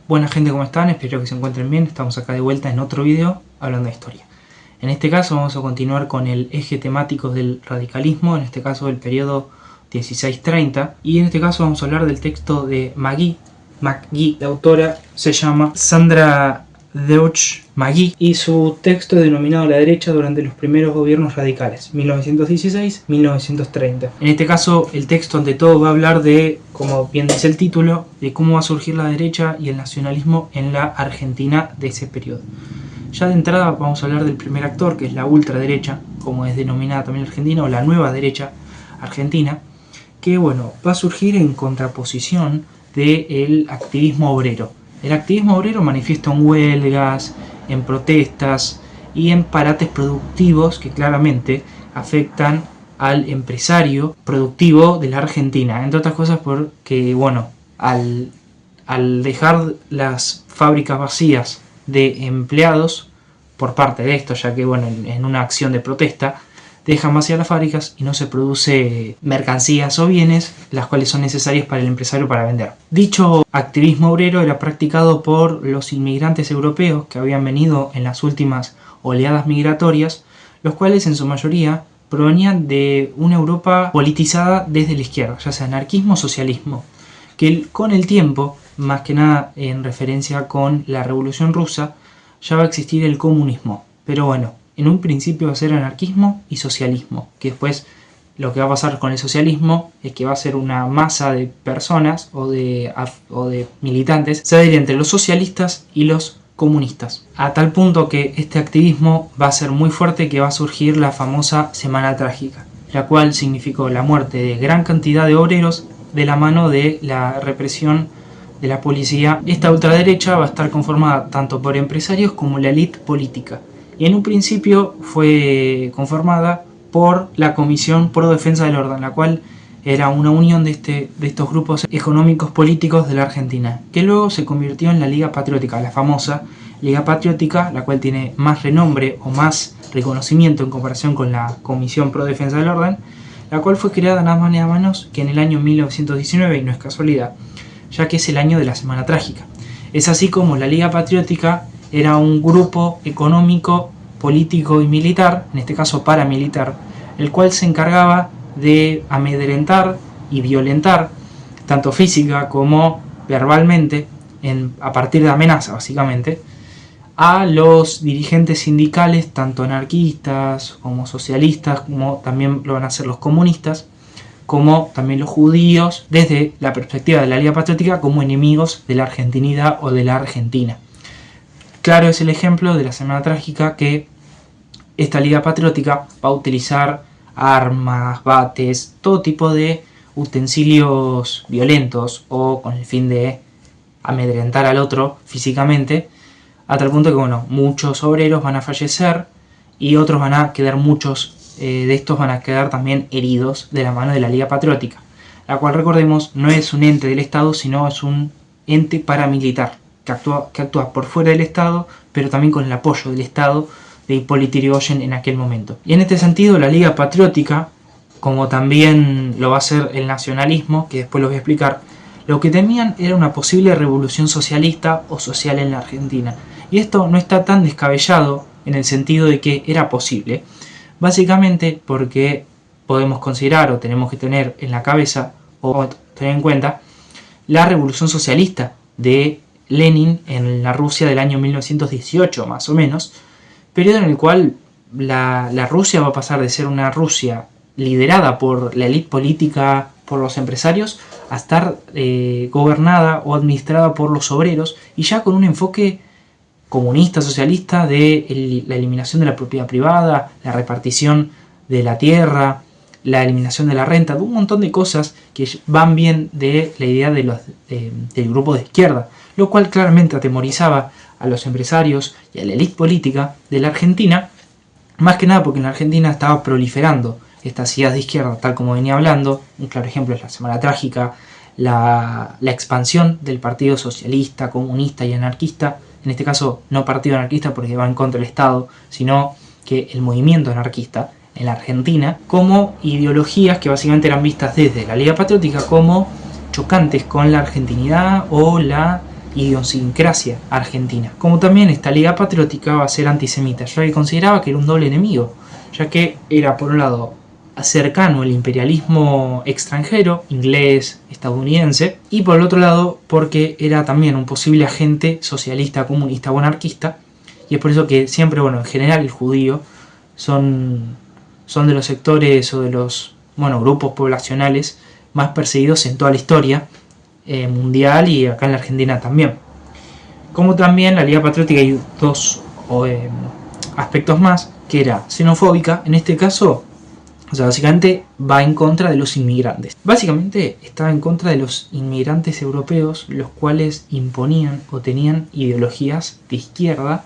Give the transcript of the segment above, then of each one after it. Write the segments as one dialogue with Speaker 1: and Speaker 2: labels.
Speaker 1: Buena gente, ¿cómo están? Espero que se encuentren bien. Estamos acá de vuelta en otro video hablando de historia. En este caso vamos a continuar con el eje temático del radicalismo, en este caso el periodo 1630. Y en este caso vamos a hablar del texto de Magee. La autora se llama Sandra Deutsch-Magee y su texto es denominado La derecha durante los primeros gobiernos radicales, 1916-1930. En este caso el texto ante todo va a hablar de, como bien dice el título, de cómo va a surgir la derecha y el nacionalismo en la Argentina de ese periodo. Ya de entrada vamos a hablar del primer actor, que es la ultraderecha, como es denominada también en Argentina, o la nueva derecha argentina, que bueno, va a surgir en contraposición del activismo obrero. El activismo obrero manifiesta en huelgas, en protestas y en parates productivos que claramente afectan al empresario productivo de la Argentina, entre otras cosas porque, bueno, al dejar las fábricas vacías de empleados por parte de esto, ya que, bueno, en una acción de protesta dejan vacías las fábricas y no se produce mercancías o bienes las cuales son necesarias para el empresario para vender. Dicho activismo obrero era practicado por los inmigrantes europeos que habían venido en las últimas oleadas migratorias, los cuales en su mayoría provenían de una Europa politizada desde la izquierda, ya sea anarquismo o socialismo, que con el tiempo, más que nada en referencia con la Revolución Rusa, ya va a existir el comunismo. Pero bueno, en un principio va a ser anarquismo y socialismo, que después lo que va a pasar con el socialismo es que va a ser una masa de personas o de militantes, se va a dividir entre los socialistas y los comunistas. A tal punto que este activismo va a ser muy fuerte, que va a surgir la famosa Semana Trágica, la cual significó la muerte de gran cantidad de obreros de la mano de la represión de la policía. Esta ultraderecha va a estar conformada tanto por empresarios como la élite política. Y en un principio fue conformada por la Comisión Pro Defensa del Orden, la cual era una unión de estos grupos económicos políticos de la Argentina, que luego se convirtió en la Liga Patriótica, la famosa Liga Patriótica, la cual tiene más renombre o más reconocimiento en comparación con la Comisión Pro Defensa del Orden, la cual fue creada nada más ni nada menos que en el año 1919, y no es casualidad, ya que es el año de la Semana Trágica. Es así como la Liga Patriótica era un grupo económico, político y militar, en este caso paramilitar, el cual se encargaba de amedrentar y violentar, tanto física como verbalmente, a partir de amenaza básicamente, a los dirigentes sindicales, tanto anarquistas como socialistas, como también lo van a hacer los comunistas, como también los judíos, desde la perspectiva de la Liga Patriótica, como enemigos de la argentinidad o de la Argentina. Claro es el ejemplo de la Semana Trágica, que esta Liga Patriótica va a utilizar armas, bates, todo tipo de utensilios violentos o con el fin de amedrentar al otro físicamente, a tal punto que, bueno, muchos obreros van a fallecer y otros van a quedar, muchos de estos van a quedar también heridos de la mano de la Liga Patriótica, la cual, recordemos, no es un ente del Estado, sino es un ente paramilitar que actúa por fuera del Estado, pero también con el apoyo del Estado de Hipólito Yrigoyen en aquel momento. Y en este sentido, la Liga Patriótica, como también lo va a hacer el nacionalismo, que después lo voy a explicar, lo que temían era una posible revolución socialista o social en la Argentina. Y esto no está tan descabellado en el sentido de que era posible, básicamente porque podemos considerar o tenemos que tener en la cabeza o tener en cuenta la revolución socialista de Lenin en la Rusia del año 1918 más o menos, periodo en el cual la Rusia va a pasar de ser una Rusia liderada por la élite política, por los empresarios, a estar gobernada o administrada por los obreros, y ya con un enfoque comunista, socialista, de la eliminación de la propiedad privada, la repartición de la tierra, la eliminación de la renta, de un montón de cosas que van bien de la idea del grupo de izquierda, lo cual claramente atemorizaba a los empresarios y a la élite política de la Argentina, más que nada porque en la Argentina estaba proliferando estas ideas de izquierda, tal como venía hablando. Un claro ejemplo es la Semana Trágica, la expansión del Partido Socialista, Comunista y Anarquista, en este caso no Partido Anarquista porque va en contra del Estado, sino que el movimiento anarquista en la Argentina, como ideologías que básicamente eran vistas desde la Liga Patriótica como chocantes con la argentinidad o la idiosincrasia argentina. Como también esta Liga Patriótica va a ser antisemita, ya que consideraba que era un doble enemigo, ya que era por un lado cercano al imperialismo extranjero, inglés, estadounidense, y por el otro lado porque era también un posible agente socialista, comunista o anarquista, y es por eso que siempre, en general el judío son de los sectores o de los grupos poblacionales más perseguidos en toda la historia mundial y acá en la Argentina también. Como también la Liga Patriótica hay dos aspectos más, que era xenofóbica, en este caso, básicamente va en contra de los inmigrantes. Básicamente estaba en contra de los inmigrantes europeos, los cuales imponían o tenían ideologías de izquierda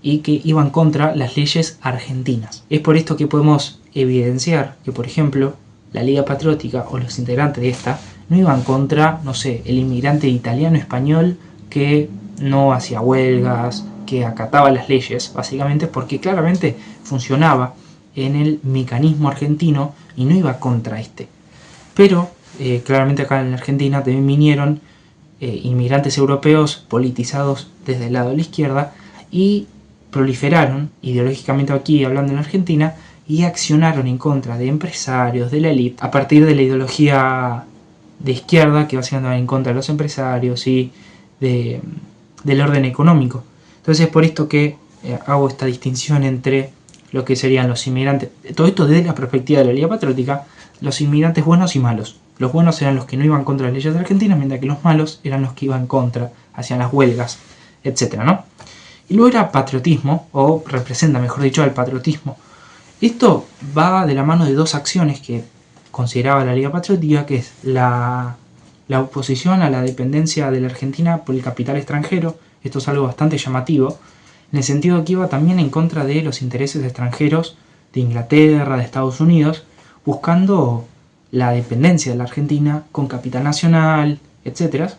Speaker 1: y que iban contra las leyes argentinas. Es por esto que podemos evidenciar que, por ejemplo, la Liga Patriótica o los integrantes de esta no iban contra, el inmigrante italiano español que no hacía huelgas, que acataba las leyes, básicamente porque claramente funcionaba en el mecanismo argentino y no iba contra este. Pero claramente acá en la Argentina también vinieron inmigrantes europeos politizados desde el lado de la izquierda y proliferaron ideológicamente aquí, hablando en Argentina, y accionaron en contra de empresarios, de la élite, a partir de la ideología de izquierda que básicamente va en contra de los empresarios y del orden económico. Entonces es por esto que hago esta distinción entre lo que serían los inmigrantes, todo esto desde la perspectiva de la Liga Patriótica, los inmigrantes buenos y malos. Los buenos eran los que no iban contra las leyes de Argentina, mientras que los malos eran los que iban contra, hacían las huelgas, etc., ¿no? Y luego era patriotismo, o representa, mejor dicho, el patriotismo. Esto va de la mano de dos acciones que consideraba la Liga Patriótica, que es la oposición a la dependencia de la Argentina por el capital extranjero. Esto es algo bastante llamativo, en el sentido que iba también en contra de los intereses extranjeros de Inglaterra, de Estados Unidos, buscando la dependencia de la Argentina con capital nacional, etc.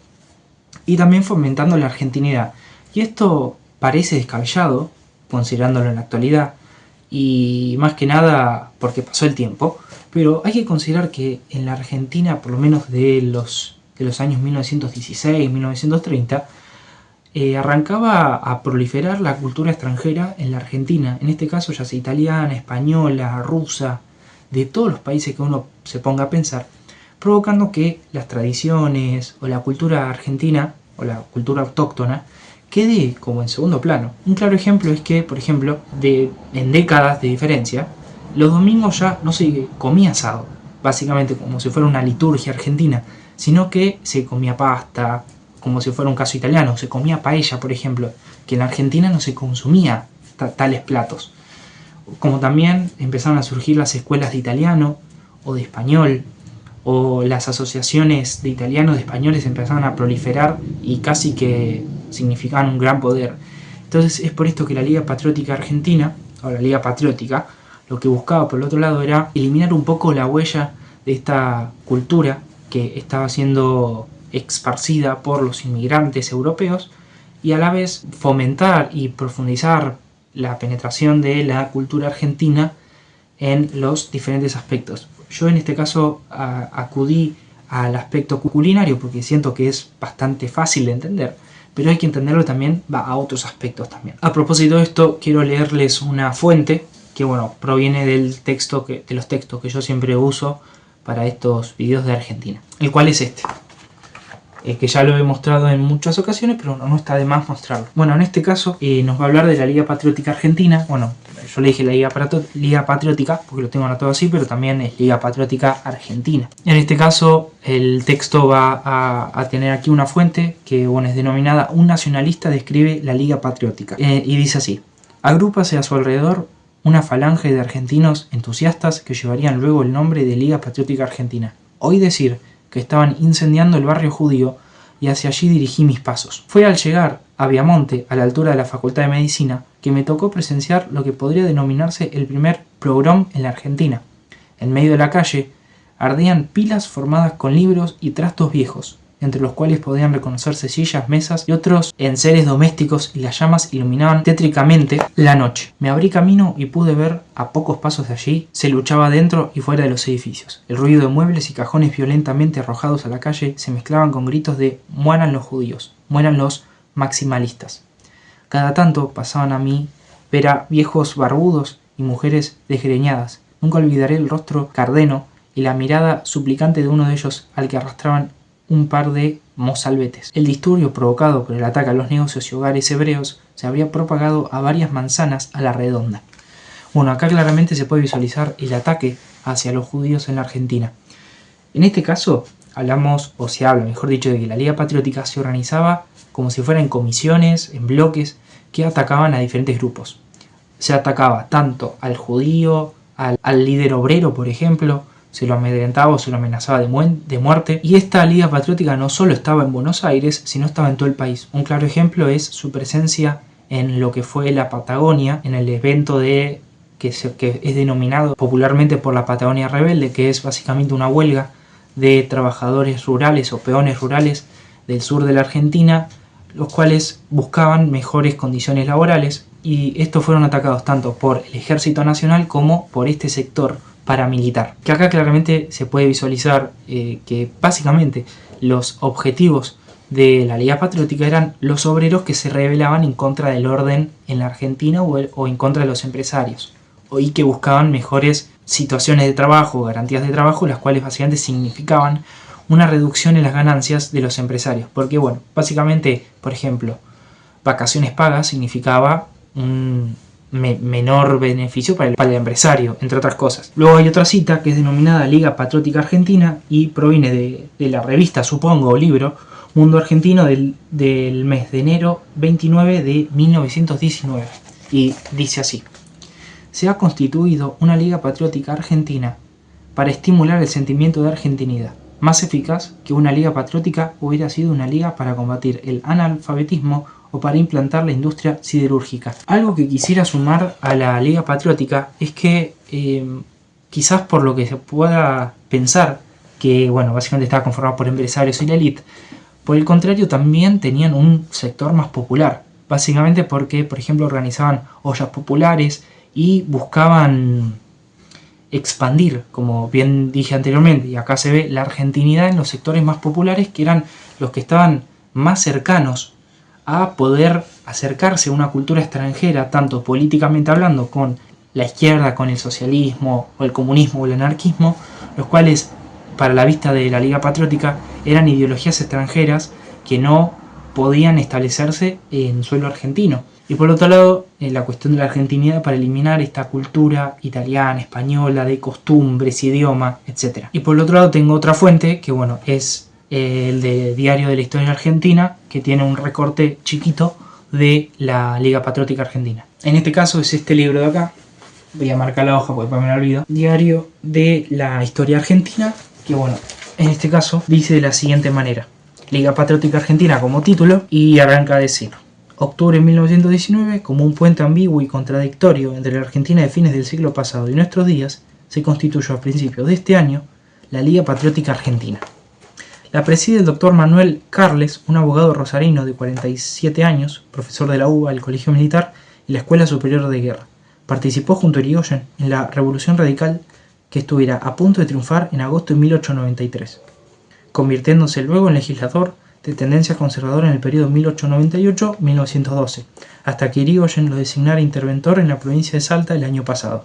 Speaker 1: Y también fomentando la argentinidad. Y esto parece descabellado, considerándolo en la actualidad, y más que nada porque pasó el tiempo, pero hay que considerar que en la Argentina, por lo menos de los años 1916-1930, arrancaba a proliferar la cultura extranjera en la Argentina, en este caso ya sea italiana, española, rusa, de todos los países que uno se ponga a pensar, provocando que las tradiciones o la cultura argentina o la cultura autóctona quede como en segundo plano. Un claro ejemplo es que, por ejemplo, en décadas de diferencia, los domingos ya no se comía asado, básicamente como si fuera una liturgia argentina, sino que se comía pasta, como si fuera un caso italiano, se comía paella, por ejemplo, que en la Argentina no se consumía tales platos. Como también empezaron a surgir las escuelas de italiano o de español, o las asociaciones de italianos y de españoles empezaron a proliferar y casi que significaban un gran poder. Entonces es por esto que la Liga Patriótica Argentina, o la Liga Patriótica, lo que buscaba por el otro lado era eliminar un poco la huella de esta cultura que estaba siendo esparcida por los inmigrantes europeos y a la vez fomentar y profundizar la penetración de la cultura argentina en los diferentes aspectos. Yo en este caso acudí al aspecto culinario porque siento que es bastante fácil de entender, pero hay que entenderlo también a otros aspectos también. A propósito de esto, quiero leerles una fuente que proviene de los textos que yo siempre uso para estos videos de Argentina, el cual es este, que ya lo he mostrado en muchas ocasiones, pero no está de más mostrarlo. En este caso nos va a hablar de la Liga Patriótica Argentina. Yo le dije la Liga Patriótica porque lo tengo anotado así, pero también es Liga Patriótica Argentina. En este caso el texto va a tener aquí una fuente que es denominada Un nacionalista describe la Liga Patriótica, y dice así: agrúpase a su alrededor una falange de argentinos entusiastas que llevarían luego el nombre de Liga Patriótica Argentina. Oí decir que estaban incendiando el barrio judío y hacia allí dirigí mis pasos. Fue al llegar a Viamonte, a la altura de la Facultad de Medicina, que me tocó presenciar lo que podría denominarse el primer pogrom en la Argentina. En medio de la calle ardían pilas formadas con libros y trastos viejos. entre los cuales podían reconocerse sillas, mesas y otros enseres domésticos, y las llamas iluminaban tétricamente la noche. Me abrí camino y pude ver, a pocos pasos de allí, se luchaba dentro y fuera de los edificios. El ruido de muebles y cajones violentamente arrojados a la calle se mezclaban con gritos de «mueran los judíos», «mueran los maximalistas». Cada tanto pasaban a mí ver a viejos barbudos y mujeres desgreñadas. Nunca olvidaré el rostro cardeno y la mirada suplicante de uno de ellos al que arrastraban un par de mozalbetes. El disturbio provocado por el ataque a los negocios y hogares hebreos se habría propagado a varias manzanas a la redonda. Bueno, acá claramente se puede visualizar el ataque hacia los judíos en la Argentina. En este caso hablamos, o se habla, mejor dicho, de que la Liga Patriótica se organizaba como si fueran comisiones, en bloques, que atacaban a diferentes grupos. Se atacaba tanto al judío, al líder obrero, por ejemplo, se lo amedrentaba o se lo amenazaba de muerte. Y esta Liga Patriótica no solo estaba en Buenos Aires, sino estaba en todo el país. Un claro ejemplo es su presencia en lo que fue la Patagonia, en el evento que es denominado popularmente por la Patagonia Rebelde, que es básicamente una huelga de trabajadores rurales o peones rurales del sur de la Argentina, los cuales buscaban mejores condiciones laborales, y estos fueron atacados tanto por el Ejército Nacional como por este sector paramilitar. Que acá claramente se puede visualizar que básicamente los objetivos de la Liga Patriótica eran los obreros que se rebelaban en contra del orden en la Argentina o en contra de los empresarios, y que buscaban mejores situaciones de trabajo, garantías de trabajo, las cuales básicamente significaban una reducción en las ganancias de los empresarios. Porque bueno, básicamente, por ejemplo, vacaciones pagas significaba un menor beneficio para el empresario, entre otras cosas. Luego hay otra cita que es denominada Liga Patriótica Argentina y proviene de la revista, supongo, o libro, Mundo Argentino del mes de enero 29 de 1919. Y dice así: se ha constituido una Liga Patriótica Argentina para estimular el sentimiento de argentinidad. Más eficaz que una liga patriótica hubiera sido una liga para combatir el analfabetismo o para implantar la industria siderúrgica. Algo que quisiera sumar a la Liga Patriótica es que quizás por lo que se pueda pensar que, bueno, básicamente estaba conformado por empresarios y la élite, por el contrario también tenían un sector más popular, básicamente porque, por ejemplo, organizaban ollas populares y buscaban expandir, como bien dije anteriormente, y acá se ve la argentinidad en los sectores más populares, que eran los que estaban más cercanos a poder acercarse a una cultura extranjera, tanto políticamente hablando, con la izquierda, con el socialismo o el comunismo o el anarquismo, los cuales para la vista de la Liga Patriótica eran ideologías extranjeras que no podían establecerse en suelo argentino. Y por otro lado, la cuestión de la argentinidad para eliminar esta cultura italiana, española, de costumbres, idioma, etc. Y por el otro lado tengo otra fuente, que bueno, es el de Diario de la Historia Argentina, que tiene un recorte chiquito de la Liga Patriótica Argentina. En este caso es este libro de acá, voy a marcar la hoja porque me lo olvido, Diario de la Historia Argentina, que bueno, en este caso dice de la siguiente manera: Liga Patriótica Argentina como título, y arranca a decir: octubre de 1919, como un puente ambiguo y contradictorio entre la Argentina de fines del siglo pasado y nuestros días, se constituyó a principios de este año la Liga Patriótica Argentina. La preside el doctor Manuel Carles, un abogado rosarino de 47 años, profesor de la UBA, el Colegio Militar y la Escuela Superior de Guerra. Participó junto a Irigoyen en la Revolución Radical que estuviera a punto de triunfar en agosto de 1893, convirtiéndose luego en legislador de tendencia conservadora en el periodo 1898-1912, hasta que Irigoyen lo designara interventor en la provincia de Salta el año pasado.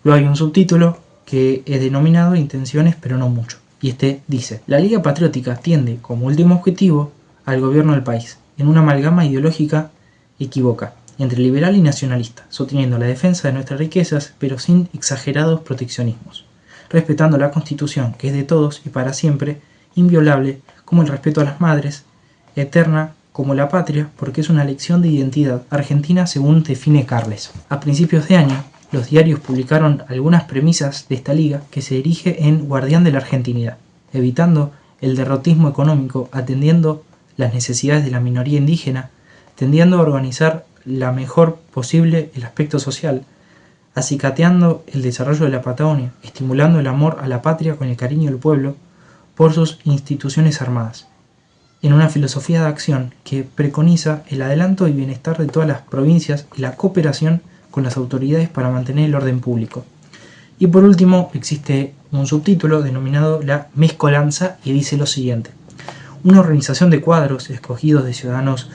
Speaker 1: Luego hay un subtítulo que es denominado Intenciones pero no mucho, y este dice: la Liga Patriótica tiende como último objetivo al gobierno del país, en una amalgama ideológica equívoca entre liberal y nacionalista, sosteniendo la defensa de nuestras riquezas pero sin exagerados proteccionismos, respetando la Constitución, que es de todos y para siempre, inviolable como el respeto a las madres, eterna como la patria, porque es una lección de identidad argentina según define Carles. A principios de año, los diarios publicaron algunas premisas de esta liga que se erige en guardián de la argentinidad, evitando el derrotismo económico, atendiendo las necesidades de la minoría indígena, tendiendo a organizar la mejor posible el aspecto social, acicateando el desarrollo de la Patagonia, estimulando el amor a la patria con el cariño del pueblo por sus instituciones armadas, en una filosofía de acción que preconiza el adelanto y bienestar de todas las provincias y la cooperación con las autoridades para mantener el orden público. Y por último existe un subtítulo denominado la mezcolanza y dice lo siguiente: una organización de cuadros escogidos de ciudadanos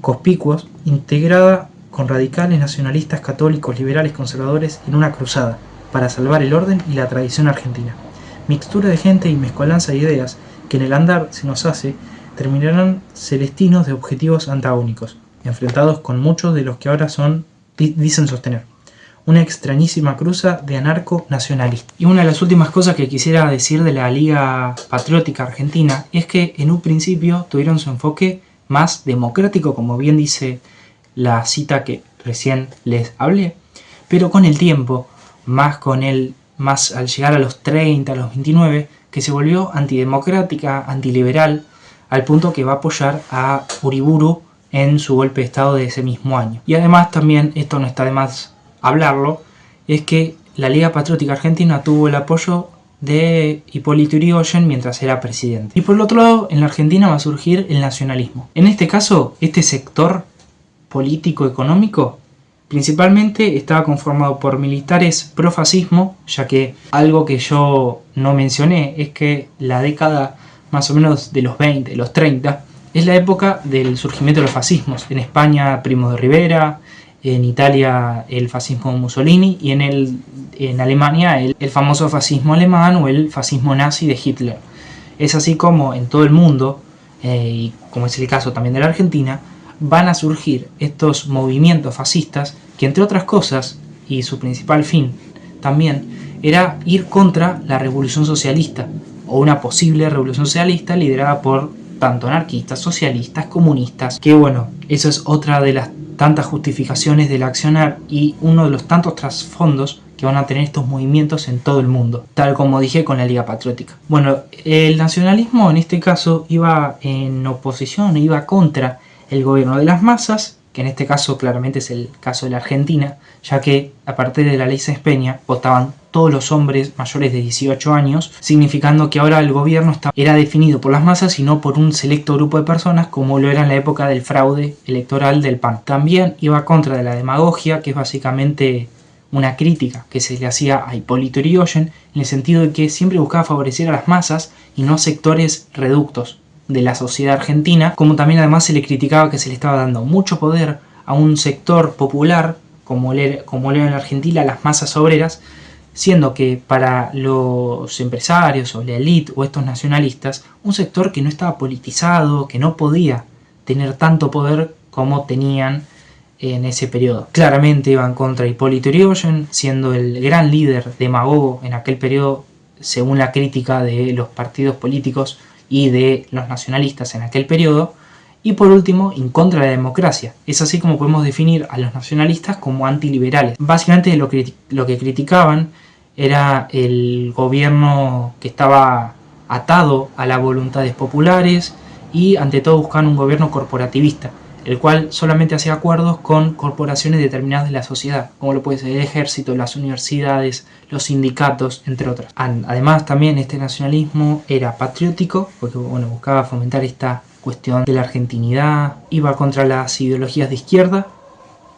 Speaker 1: conspicuos, integrada con radicales nacionalistas católicos, liberales, conservadores en una cruzada para salvar el orden y la tradición argentina. Mixtura de gente y mezcolanza de ideas que en el andar se nos hace terminarán celestinos de objetivos antagónicos, enfrentados con muchos de los que ahora dicen sostener. Una extrañísima cruza de anarco-nacionalista. Y una de las últimas cosas que quisiera decir de la Liga Patriótica Argentina es que en un principio tuvieron su enfoque más democrático, como bien dice la cita que recién les hablé, pero con el tiempo, más al llegar a los 30, a los 29, que se volvió antidemocrática, antiliberal, al punto que va a apoyar a Uriburu en su golpe de estado de ese mismo año. Y además también, esto no está de más hablarlo, es que la Liga Patriótica Argentina tuvo el apoyo de Hipólito Yrigoyen mientras era presidente. Y por el otro lado, en la Argentina va a surgir el nacionalismo. En este caso, este sector político-económico principalmente estaba conformado por militares pro-fascismo, ya que algo que yo no mencioné es que la década más o menos de los 20, de los 30, es la época del surgimiento de los fascismos. En España, Primo de Rivera, en Italia el fascismo Mussolini y en Alemania el famoso fascismo alemán o el fascismo nazi de Hitler. Es así como en todo el mundo, y como es el caso también de la Argentina, van a surgir estos movimientos fascistas que, entre otras cosas, y su principal fin también, era ir contra la revolución socialista o una posible revolución socialista liderada por tanto anarquistas, socialistas, comunistas, que bueno, eso es otra de las tantas justificaciones del accionar y uno de los tantos trasfondos que van a tener estos movimientos en todo el mundo, tal como dije con la Liga Patriótica. Bueno, el nacionalismo en este caso iba en oposición, iba contra el gobierno de las masas, que en este caso claramente es el caso de la Argentina, ya que a partir de la ley Sáenz Peña votaban todos los hombres mayores de 18 años, significando que ahora el gobierno era definido por las masas y no por un selecto grupo de personas como lo era en la época del fraude electoral del PAN. También iba contra de la demagogia, que es básicamente una crítica que se le hacía a Hipólito Yrigoyen, en el sentido de que siempre buscaba favorecer a las masas y no sectores reductos de la sociedad argentina, como también además se le criticaba que se le estaba dando mucho poder a un sector popular, como lo era en la Argentina las masas obreras, siendo que para los empresarios o la élite o estos nacionalistas, un sector que no estaba politizado, que no podía tener tanto poder como tenían en ese periodo. Claramente iban contra Hipólito Yrigoyen, siendo el gran líder demagogo en aquel periodo, según la crítica de los partidos políticos y de los nacionalistas en aquel periodo. Y por último, en contra de la democracia. Es así como podemos definir a los nacionalistas como antiliberales. Básicamente lo que criticaban era el gobierno que estaba atado a las voluntades populares y ante todo buscaban un gobierno corporativista, el cual solamente hacía acuerdos con corporaciones determinadas de la sociedad, como lo puede ser el ejército, las universidades, los sindicatos, entre otras. Además también este nacionalismo era patriótico, porque bueno, buscaba fomentar esta cuestión de la argentinidad, iba contra las ideologías de izquierda,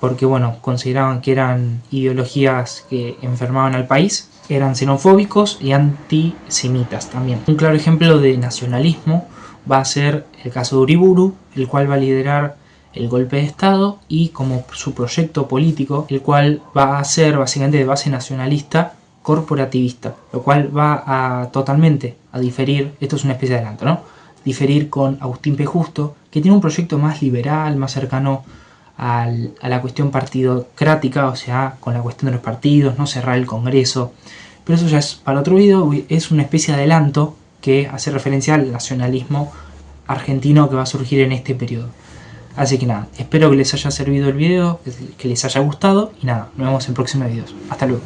Speaker 1: porque bueno, consideraban que eran ideologías que enfermaban al país, eran xenofóbicos y antisemitas también. Un claro ejemplo de nacionalismo va a ser el caso de Uriburu, el cual va a liderar el golpe de estado y como su proyecto político, el cual va a ser básicamente de base nacionalista corporativista, lo cual va a totalmente a diferir, esto es una especie de adelanto, ¿no? Diferir con Agustín P. Justo, que tiene un proyecto más liberal, más cercano a la cuestión partidocrática, o sea, con la cuestión de los partidos, no cerrar el Congreso. Pero eso ya es para otro video, es una especie de adelanto que hace referencia al nacionalismo argentino que va a surgir en este periodo. Así que nada, espero que les haya servido el video, que les haya gustado y nada, nos vemos en próximos videos. Hasta luego.